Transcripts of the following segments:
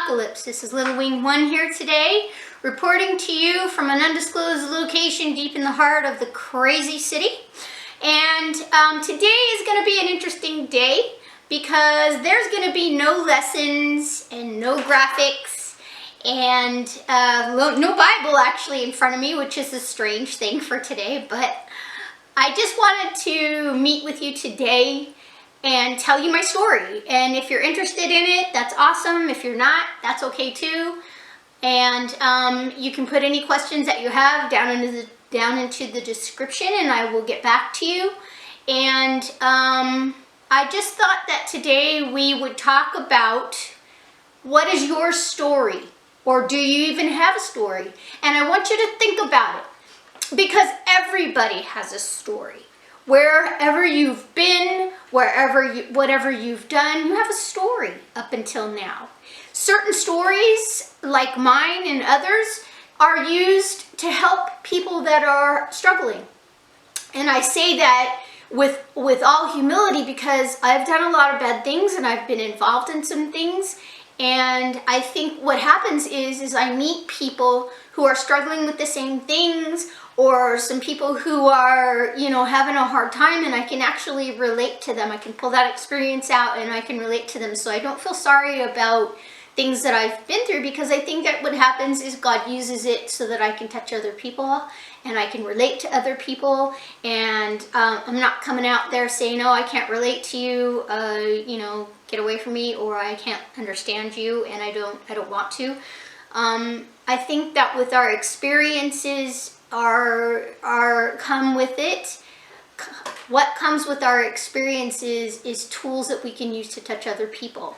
Apocalypse. This is Little Wing 1 here today, reporting to you from an undisclosed location deep in the heart of the crazy city. And today is going to be an interesting day because there's going to be no lessons and no graphics and no Bible actually in front of me, which is a strange thing for today, but I just wanted to meet with you today and tell you my story. And if you're interested in it, that's awesome. If you're not, that's okay too. And you can put any questions that you have down into the description and I will get back to you. And I just thought that today we would talk about what is your story, or do you even have a story? And I want you to think about it, because everybody has a story. Wherever you've been, whatever you've done, you have a story up until now. Certain stories, like mine and others, are used to help people that are struggling. And I say that with all humility because I've done a lot of bad things and I've been involved in some things. And I think what happens is I meet people who are struggling with the same things, or some people who are, having a hard time, and I can actually relate to them. I can pull that experience out and I can relate to them. So I don't feel sorry about things that I've been through, because I think that what happens is God uses it so that I can touch other people and I can relate to other people. And I'm not coming out there saying, oh, I can't relate to you, get away from me, or I can't understand you and I don't want to. I think that with our experiences come with it. What comes with our experiences is tools that we can use to touch other people.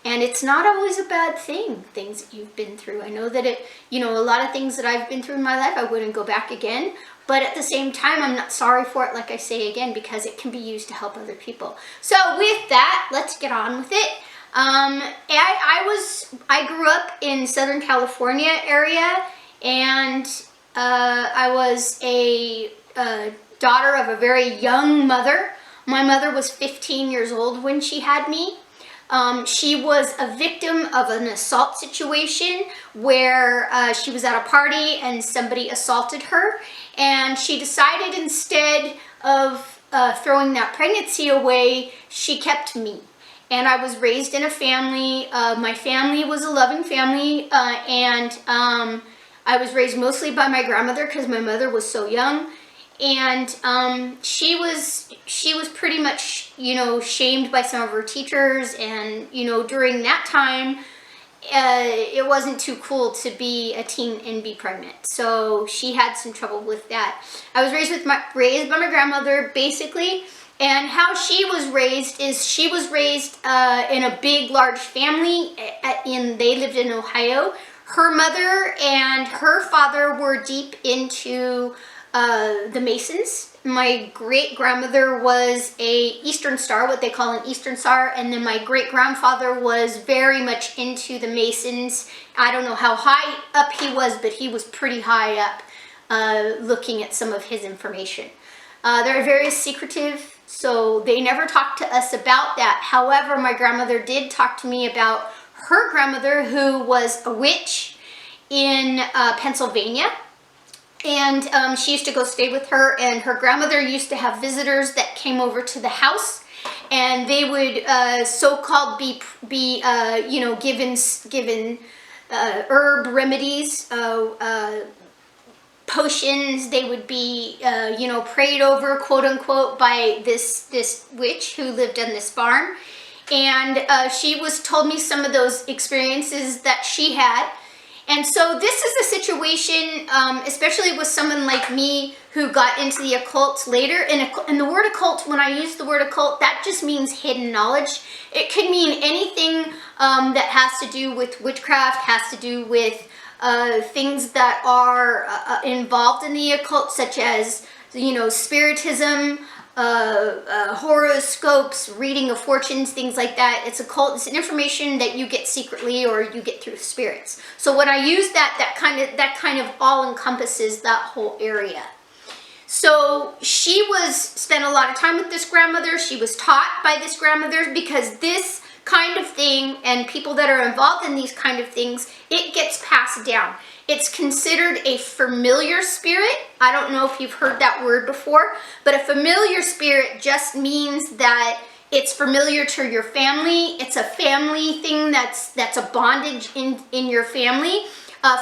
And it's not always a bad thing, things that you've been through. I know that a lot of things that I've been through in my life, I wouldn't go back again. But at the same time, I'm not sorry for it, like I say again, because it can be used to help other people. So with that, let's get on with it. I grew up in Southern California area, and I was a daughter of a very young mother. My mother was 15 years old when she had me. She was a victim of an assault situation where she was at a party and somebody assaulted her, and she decided instead of throwing that pregnancy away, she kept me. And I was raised in a family. My family was a loving family, and I was raised mostly by my grandmother because my mother was so young. And she was pretty much, shamed by some of her teachers. And, during that time, it wasn't too cool to be a teen and be pregnant. So she had some trouble with that. I was raised by my grandmother, basically. And how she was raised is she was raised in a big, large family. They lived in Ohio. Her mother and her father were deep into the Masons. My great-grandmother was a Eastern Star, what they call an Eastern Star, and then my great-grandfather was very much into the Masons. I don't know how high up he was, but he was pretty high up looking at some of his information. They're very secretive, so they never talked to us about that. However, my grandmother did talk to me about her grandmother, who was a witch in Pennsylvania. And she used to go stay with her, and her grandmother used to have visitors that came over to the house, and they would so-called be given herb remedies, potions. They would be prayed over, quote unquote, by this witch who lived on this farm. And she told me some of those experiences that she had. And so this is a situation, especially with someone like me who got into the occult later. And the word occult, when I use the word occult, that just means hidden knowledge. It could mean anything that has to do with witchcraft, has to do with things that are involved in the occult, such as, spiritism, horoscopes, reading of fortunes, things like that. It's occult. It's an information that you get secretly or you get through spirits. So when I use that kind of all encompasses that whole area. So she spent a lot of time with this grandmother. She was taught by this grandmother because this kind of thing, and people that are involved in these kind of things, it gets passed down. It's considered a familiar spirit. I don't know if you've heard that word before, but a familiar spirit just means that it's familiar to your family. It's a family thing that's a bondage in your family.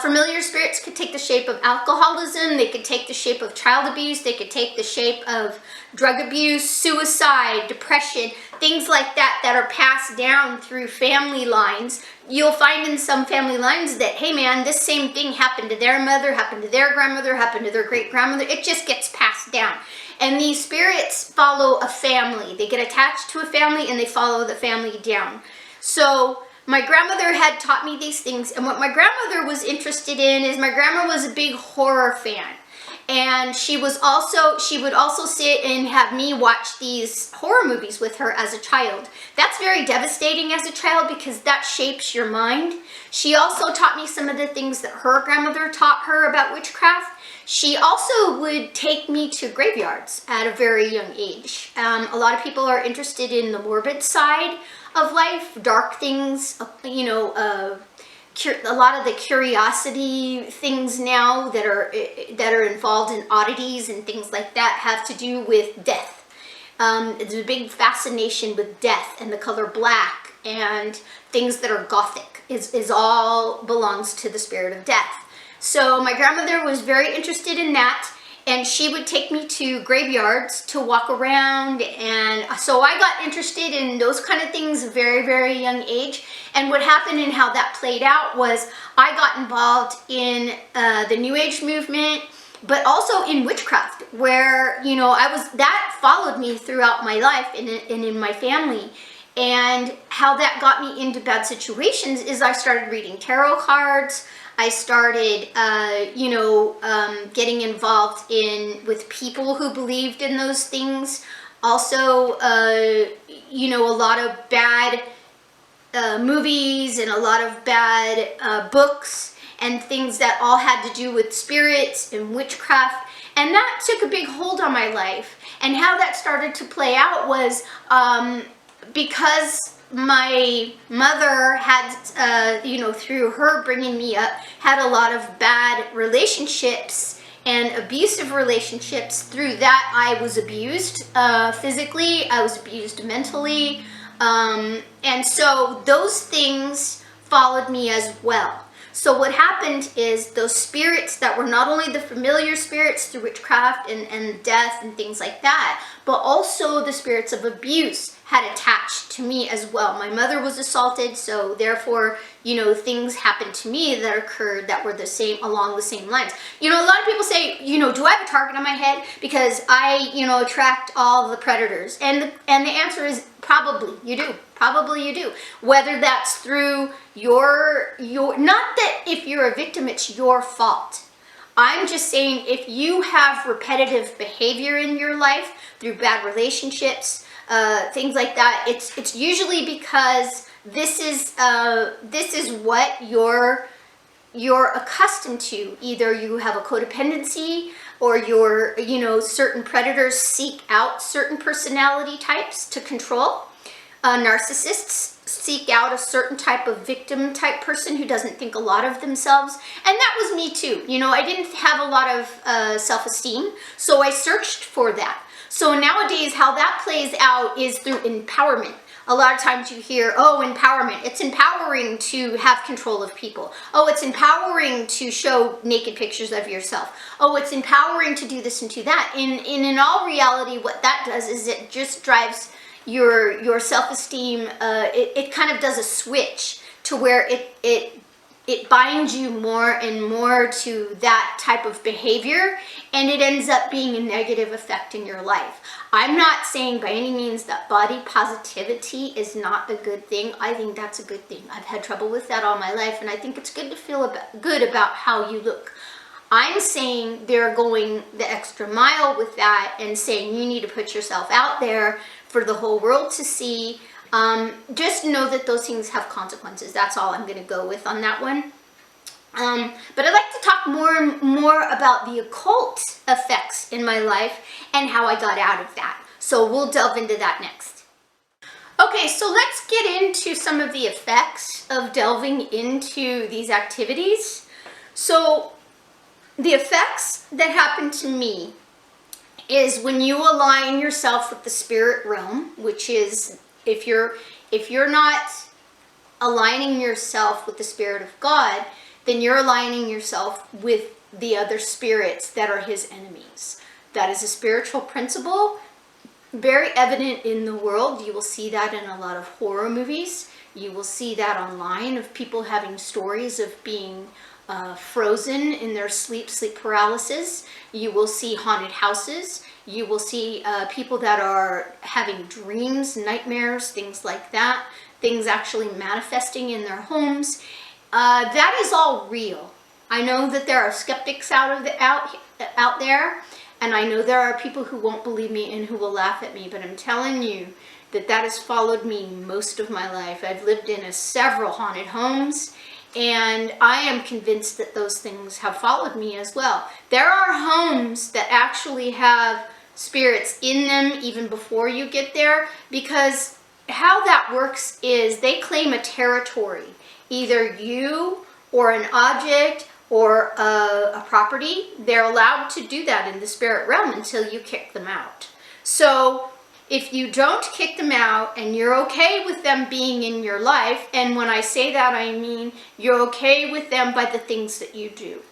Familiar spirits could take the shape of alcoholism, they could take the shape of child abuse, they could take the shape of drug abuse, suicide, depression, things like that that are passed down through family lines. You'll find in some family lines that, hey man, this same thing happened to their mother, happened to their grandmother, happened to their great-grandmother. It just gets passed down. And these spirits follow a family. They get attached to a family and they follow the family down. So my grandmother had taught me these things, and what my grandmother was interested in is my grandma was a big horror fan. And she would also sit and have me watch these horror movies with her as a child. That's very devastating as a child because that shapes your mind. She also taught me some of the things that her grandmother taught her about witchcraft. She also would take me to graveyards at a very young age. A lot of people are interested in the morbid side of life, dark things, you know, a lot of the curiosity things now that are involved in oddities and things like that have to do with death. There's a big fascination with death and the color black and things that are gothic is all belongs to the spirit of death. So my grandmother was very interested in that, and she would take me to graveyards to walk around, and so I got interested in those kind of things at a very, very young age. And what happened and how that played out was I got involved in the New Age movement, but also in witchcraft, where, you know, that followed me throughout my life and in my family. And how that got me into bad situations is I started reading tarot cards. I started, getting involved with people who believed in those things. Also, a lot of bad movies and a lot of bad books and things that all had to do with spirits and witchcraft. And that took a big hold on my life. And how that started to play out was because my mother had, through her bringing me up, had a lot of bad relationships and abusive relationships. Through that, I was abused physically, I was abused mentally, and so those things followed me as well. So what happened is those spirits that were not only the familiar spirits through witchcraft and death and things like that, but also the spirits of abuse had attached to me as well. My mother was assaulted, so therefore, things happened to me that occurred that were along the same lines. A lot of people say, do I have a target on my head because I, attract all the predators? And the answer is probably you do. Probably you do. Whether that's through your, not that if you're a victim, it's your fault. I'm just saying if you have repetitive behavior in your life through bad relationships, things like that, it's usually because this is what you're accustomed to. Either you have a codependency, or certain predators seek out certain personality types to control. Narcissists seek out a certain type of victim type person who doesn't think a lot of themselves. And that was me too. I didn't have a lot of self-esteem, so I searched for that. So nowadays, how that plays out is through empowerment. A lot of times you hear, oh, empowerment. It's empowering to have control of people. Oh, it's empowering to show naked pictures of yourself. Oh, it's empowering to do this and do that. In all reality, what that does is it just drives your self-esteem. It kind of does a switch to where it binds you more and more to that type of behavior, and it ends up being a negative effect in your life. I'm not saying by any means that body positivity is not a good thing. I think that's a good thing. I've had trouble with that all my life, and I think it's good to feel good about how you look. I'm saying they're going the extra mile with that and saying you need to put yourself out there for the whole world to see. Just know that those things have consequences. That's all I'm going to go with on that one. But I'd like to talk more about the occult effects in my life and how I got out of that. So we'll delve into that next. Okay, so let's get into some of the effects of delving into these activities. So the effects that happen to me is when you align yourself with the spirit realm, which is if you're not aligning yourself with the Spirit of God, then you're aligning yourself with the other spirits that are his enemies. That is a spiritual principle, very evident in the world. You will see that in a lot of horror movies. You will see that online of people having stories of being frozen in their sleep paralysis. You will see haunted houses. You will see people that are having dreams, nightmares, things like that. Things actually manifesting in their homes. That is all real. I know that there are skeptics out there, and I know there are people who won't believe me and who will laugh at me, but I'm telling you that has followed me most of my life. I've lived in several haunted homes, and I am convinced that those things have followed me as well. There are homes that actually have spirits in them even before you get there, because how that works is they claim a territory, either you or an object or a property. They're allowed to do that in the spirit realm until you kick them out. So if you don't kick them out and you're okay with them being in your life, and when I say that, I mean you're okay with them by the things that you do.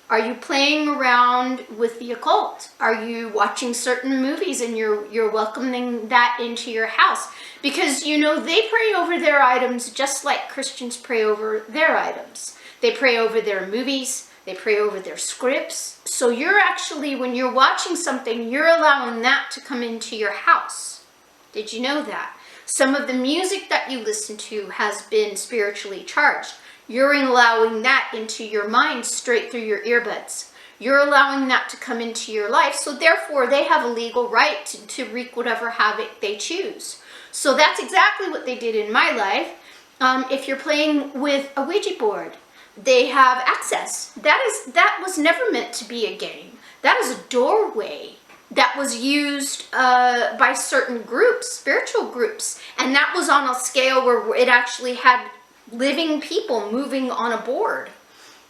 Are you playing around with the occult? Are you watching certain movies and you're welcoming that into your house? Because, you know, they pray over their items just like Christians pray over their items. They pray over their movies. They pray over their scripts. So you're actually, when you're watching something, you're allowing that to come into your house. Did you know that? Some of the music that you listen to has been spiritually charged. You're allowing that into your mind straight through your earbuds. You're allowing that to come into your life, so therefore they have a legal right to wreak whatever havoc they choose. So that's exactly what they did in my life. If you're playing with a Ouija board, they have access. That was never meant to be a game. That is a doorway that was used by certain groups, spiritual groups, and that was on a scale where it actually had living people moving on a board.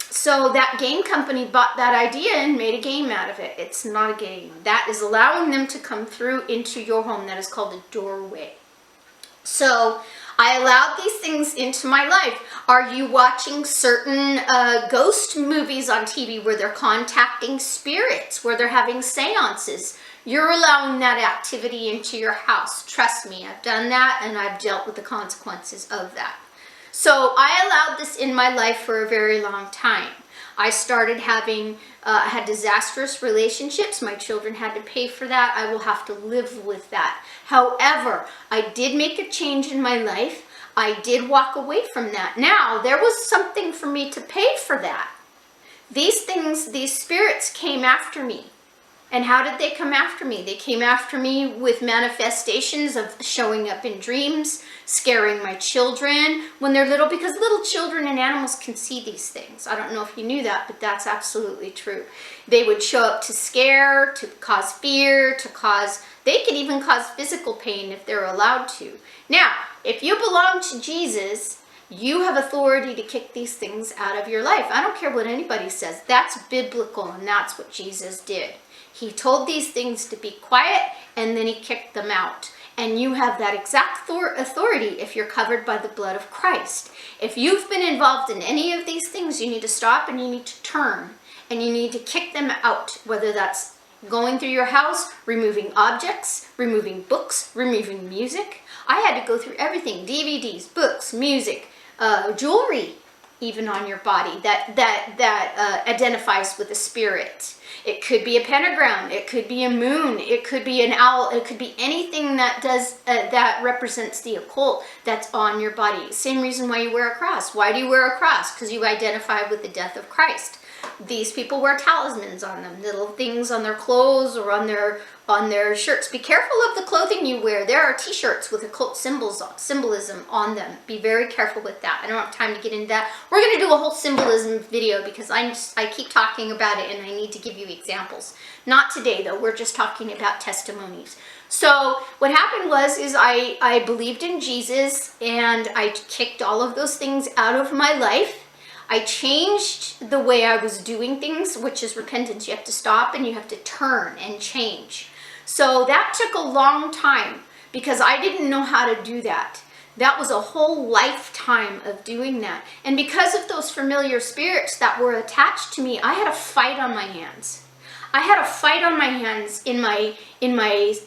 So that game company bought that idea and made a game out of it. It's not a game. That is allowing them to come through into your home. That is called a doorway. So I allowed these things into my life. Are you watching certain ghost movies on TV where they're contacting spirits, where they're having seances? You're allowing that activity into your house. Trust me, I've done that and I've dealt with the consequences of that. So I allowed this in my life for a very long time. I started having, had disastrous relationships. My children had to pay for that. I will have to live with that. However, I did make a change in my life. I did walk away from that. Now, there was something for me to pay for that. These things, these spirits came after me. And how did they come after me? They came after me with manifestations of showing up in dreams, scaring my children when they're little, because little children and animals can see these things. I don't know if you knew that, but that's absolutely true. They would show up to scare, to cause fear, they could even cause physical pain if they're allowed to. Now, if you belong to Jesus, you have authority to kick these things out of your life. I don't care what anybody says. That's biblical, and that's what Jesus did. He told these things to be quiet, and then he kicked them out. And you have that exact authority if you're covered by the blood of Christ. If you've been involved in any of these things, you need to stop and you need to turn. And you need to kick them out, whether that's going through your house, removing objects, removing books, removing music. I had to go through everything, DVDs, books, music, jewelry, even on your body that identifies with a spirit. It could be a pentagram, it could be a moon, it could be an owl, it could be anything that does that represents the occult that's on your body. Same reason why you wear a cross. Why do you wear a cross? Because you identify with the death of Christ. These people wear talismans on them, little things on their clothes or on their shirts. Be careful of the clothing you wear. There are t-shirts with occult symbolism on them. Be very careful with that. I don't have time to get into that. We're going to do a whole symbolism video because I keep talking about it and I need to give you examples. Not today though. We're just talking about testimonies. So what happened is I believed in Jesus, and I kicked all of those things out of my life. I changed the way I was doing things, which is repentance. You have to stop and you have to turn and change. So that took a long time because I didn't know how to do that. That was a whole lifetime of doing that. And because of those familiar spirits that were attached to me, I had a fight on my hands. I had a fight on my hands in my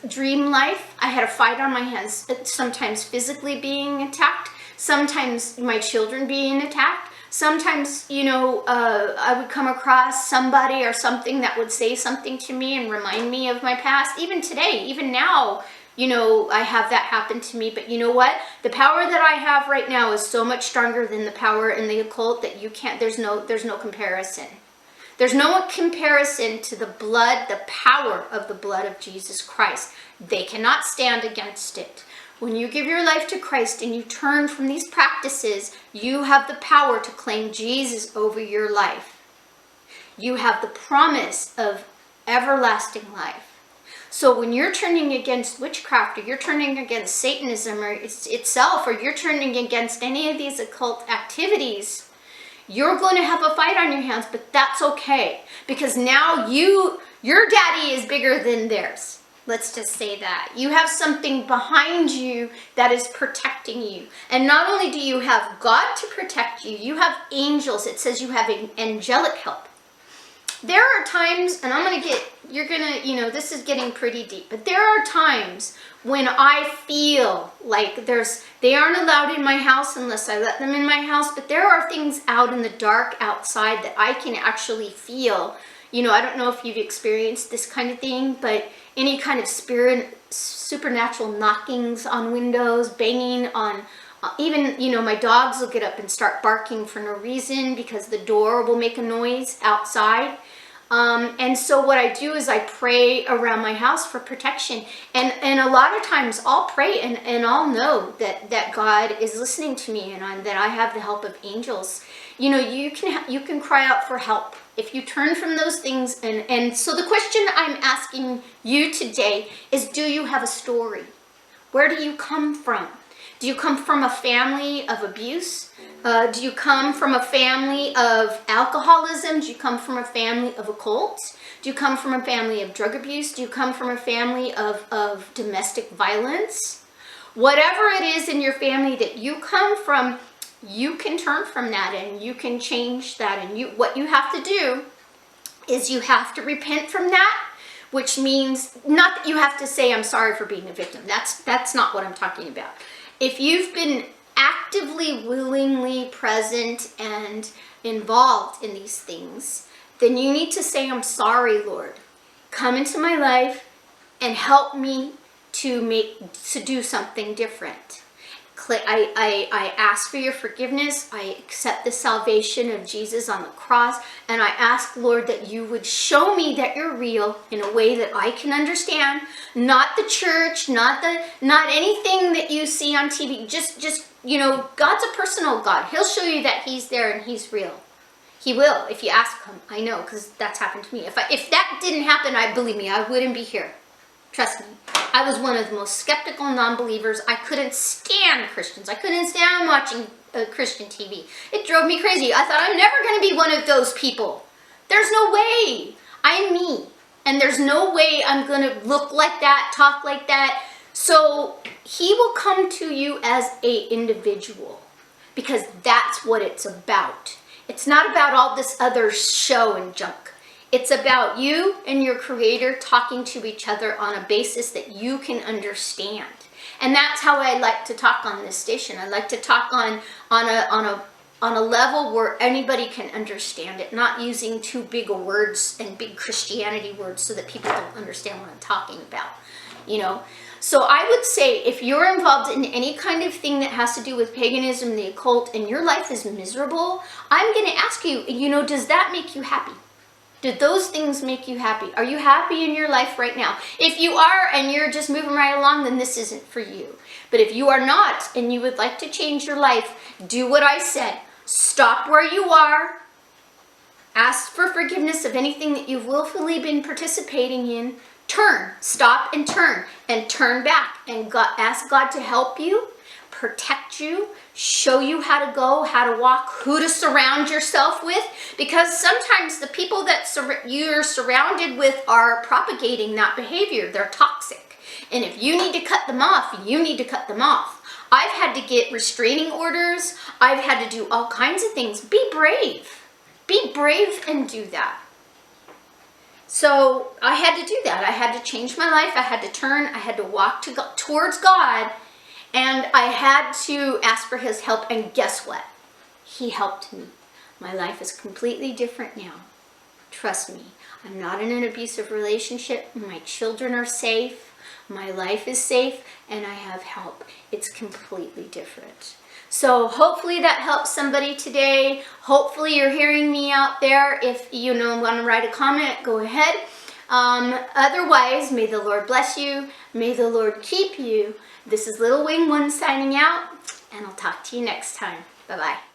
dream life. I had a fight on my hands, sometimes physically being attacked, sometimes my children being attacked. Sometimes, I would come across somebody or something that would say something to me and remind me of my past. Even today, even now, I have that happen to me. But you know what? The power that I have right now is so much stronger than the power in the occult that you can't, there's no comparison. There's no comparison to the blood, the power of the blood of Jesus Christ. They cannot stand against it. When you give your life to Christ and you turn from these practices, you have the power to claim Jesus over your life. You have the promise of everlasting life. So when you're turning against witchcraft, or you're turning against Satanism or itself, or you're turning against any of these occult activities, you're going to have a fight on your hands, but that's okay. Because now your daddy is bigger than theirs. Let's just say that. You have something behind you that is protecting you. And not only do you have God to protect you, you have angels. It says you have angelic help. There are times, and this is getting pretty deep, but there are times when I feel like they aren't allowed in my house unless I let them in my house, but there are things out in the dark outside that I can actually feel. I don't know if you've experienced this kind of thing, but any kind of supernatural knockings on windows, banging on, even, my dogs will get up and start barking for no reason because the door will make a noise outside. And so what I do is I pray around my house for protection. And a lot of times I'll pray and I'll know that God is listening to me and that I have the help of angels. You can cry out for help if you turn from those things. And so the question I'm asking you today is, do you have a story? Where do you come from? Do you come from a family of abuse? Do you come from a family of alcoholism? Do you come from a family of occult? Do you come from a family of drug abuse? Do you come from a family of domestic violence? Whatever it is in your family that you come from, you can turn from that and you can change that. And what you have to do is you have to repent from that, which means not that you have to say, I'm sorry for being a victim. That's not what I'm talking about. If you've been actively, willingly present and involved in these things, then you need to say, I'm sorry, Lord. Come into my life and help me to do something different. I ask for your forgiveness. I accept the salvation of Jesus on the cross. And I ask, Lord, that you would show me that you're real in a way that I can understand. Not the church, not anything that you see on TV. Just God's a personal God. He'll show you that he's there and he's real. He will if you ask him. I know, because that's happened to me. If that didn't happen, believe me, I wouldn't be here. Trust me. I was one of the most skeptical non-believers. I couldn't stand Christians. I couldn't stand watching Christian TV. It drove me crazy. I thought, I'm never going to be one of those people. There's no way. I'm me. And there's no way I'm going to look like that, talk like that. So he will come to you as an individual, because that's what it's about. It's not about all this other show and junk. It's about you and your Creator talking to each other on a basis that you can understand. And that's how I like to talk on this station. I like to talk on a level where anybody can understand it, not using too big of words and big Christianity words so that people don't understand what I'm talking about. So I would say, if you're involved in any kind of thing that has to do with paganism, the occult, and your life is miserable, I'm going to ask you, does that make you happy? Did those things make you happy? Are you happy in your life right now? If you are and you're just moving right along, then this isn't for you. But if you are not and you would like to change your life, do what I said. Stop where you are. Ask for forgiveness of anything that you've willfully been participating in. turn, stop and turn back, and ask God to help you, protect you, show you how to go, how to walk, who to surround yourself with, because sometimes the people that you're surrounded with are propagating that behavior. They're toxic. And if you need to cut them off, you need to cut them off. I've had to get restraining orders. I've had to do all kinds of things. Be brave. Be brave and do that. So I had to do that. I had to change my life. I had to turn. I had to walk towards God. And I had to ask for his help. And guess what? He helped me. My life is completely different now. Trust me. I'm not in an abusive relationship. My children are safe. My life is safe. And I have help. It's completely different. So hopefully that helps somebody today. Hopefully you're hearing me out there. If you want to write a comment, go ahead. Otherwise, may the Lord bless you. May the Lord keep you. This is Little Wing One signing out, and I'll talk to you next time. Bye-bye.